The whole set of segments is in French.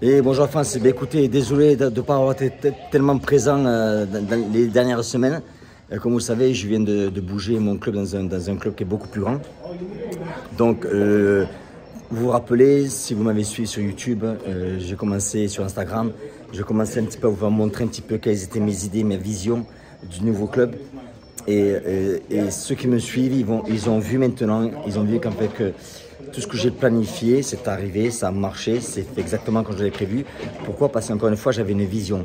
Et bonjour France, écoutez, désolé de ne pas avoir été tellement présent dans les dernières semaines. Comme vous le savez, je viens de bouger mon club dans un club qui est beaucoup plus grand. Donc, vous vous rappelez, si vous m'avez suivi sur YouTube, j'ai commencé sur Instagram, j'ai commencé un petit peu à vous montrer un petit peu quelles étaient mes idées, mes visions du nouveau club. Et ceux qui me suivent, ils ont vu maintenant, ils ont vu qu'en fait que tout ce que j'ai planifié, c'est arrivé, ça a marché, c'est fait exactement comme je l'avais prévu. Pourquoi? Parce qu'encore une fois, j'avais une vision.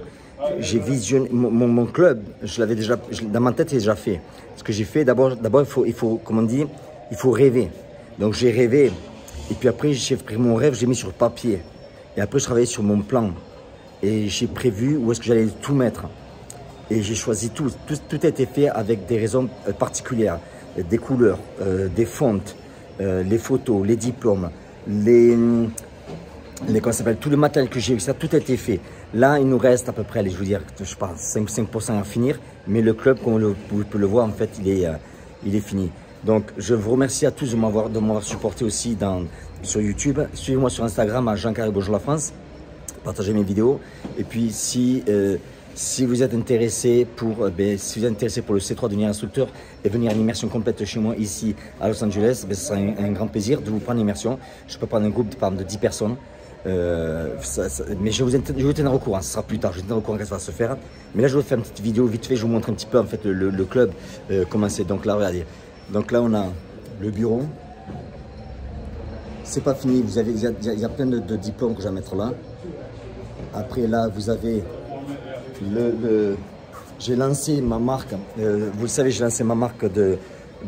J'ai visionné mon club, je l'avais déjà, dans ma tête, c'est déjà fait. Ce que j'ai fait, d'abord, il faut, comme on dit, il faut rêver. Donc j'ai rêvé, et puis après, j'ai pris mon rêve, j'ai mis sur le papier. Et après, je travaillais sur mon plan. Et j'ai prévu où est-ce que j'allais tout mettre. Et j'ai choisi tout a été fait avec des raisons particulières, des couleurs, des fontes, les photos, les diplômes, tout le matériel que j'ai eu, ça tout a été fait. Là, il nous reste à peu près, allez, je veux dire, je sais pas, 5% à finir, mais le club, comme vous pouvez le voir, en fait, il est fini. Donc, je vous remercie à tous de m'avoir supporté aussi sur YouTube. Suivez-moi sur Instagram à Jean-Carré Bonjour la France. Partagez mes vidéos. Et puis, si vous êtes intéressé pour le C3 devenir instructeur et venir à une immersion complète chez moi ici à Los Angeles, ce sera un grand plaisir de vous prendre une immersion. Je peux prendre un groupe de 10 personnes. Mais je vous tiendrai au courant, ce sera plus tard, je vous tiendrai au courant quand ça va se faire. Mais là, je vais faire une petite vidéo vite fait, je vous montre un petit peu en fait le club, comment c'est. Donc là, regardez. Donc là, on a le bureau. C'est pas fini, il y a plein de diplômes que je vais mettre là. Après là, vous avez j'ai lancé ma marque, vous le savez, j'ai lancé ma marque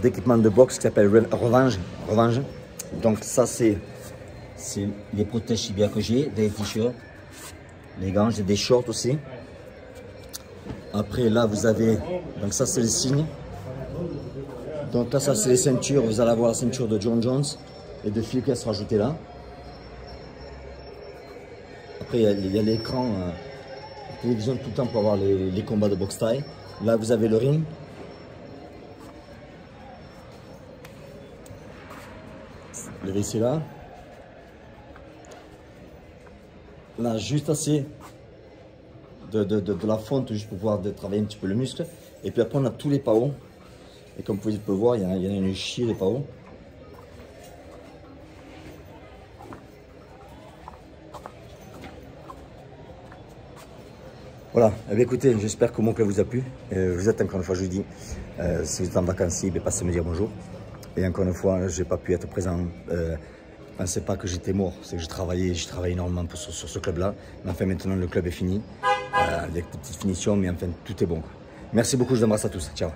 d'équipement de boxe qui s'appelle Revanche. Donc ça, c'est les protèges tibias que j'ai, des t-shirts, les gants, j'ai des shorts aussi. Après là, vous avez, donc ça c'est le signe. Donc là, ça c'est les ceintures, vous allez avoir la ceinture de John Jones et de Phil qui va se rajouter là. Après, il y a l'écran télévision tout le temps pour avoir les combats de boxe thaï. Là, vous avez le ring. Le WC là. Là, juste assez de la fonte juste pour pouvoir travailler un petit peu le muscle. Et puis après, on a tous les PAO. Et comme vous pouvez voir, il y a une chier de PAO. Voilà, eh bien, écoutez, j'espère que mon club vous a plu. Vous êtes encore une fois, je vous dis, si vous êtes en vacances, passez me dire bonjour. Et encore une fois, je n'ai pas pu être présent. Pensez pas que j'étais mort, c'est que j'ai travaillé énormément sur ce club-là. Mais enfin, maintenant, le club est fini, avec des petites finitions, mais enfin, tout est bon. Merci beaucoup, je vous embrasse à tous. Ciao.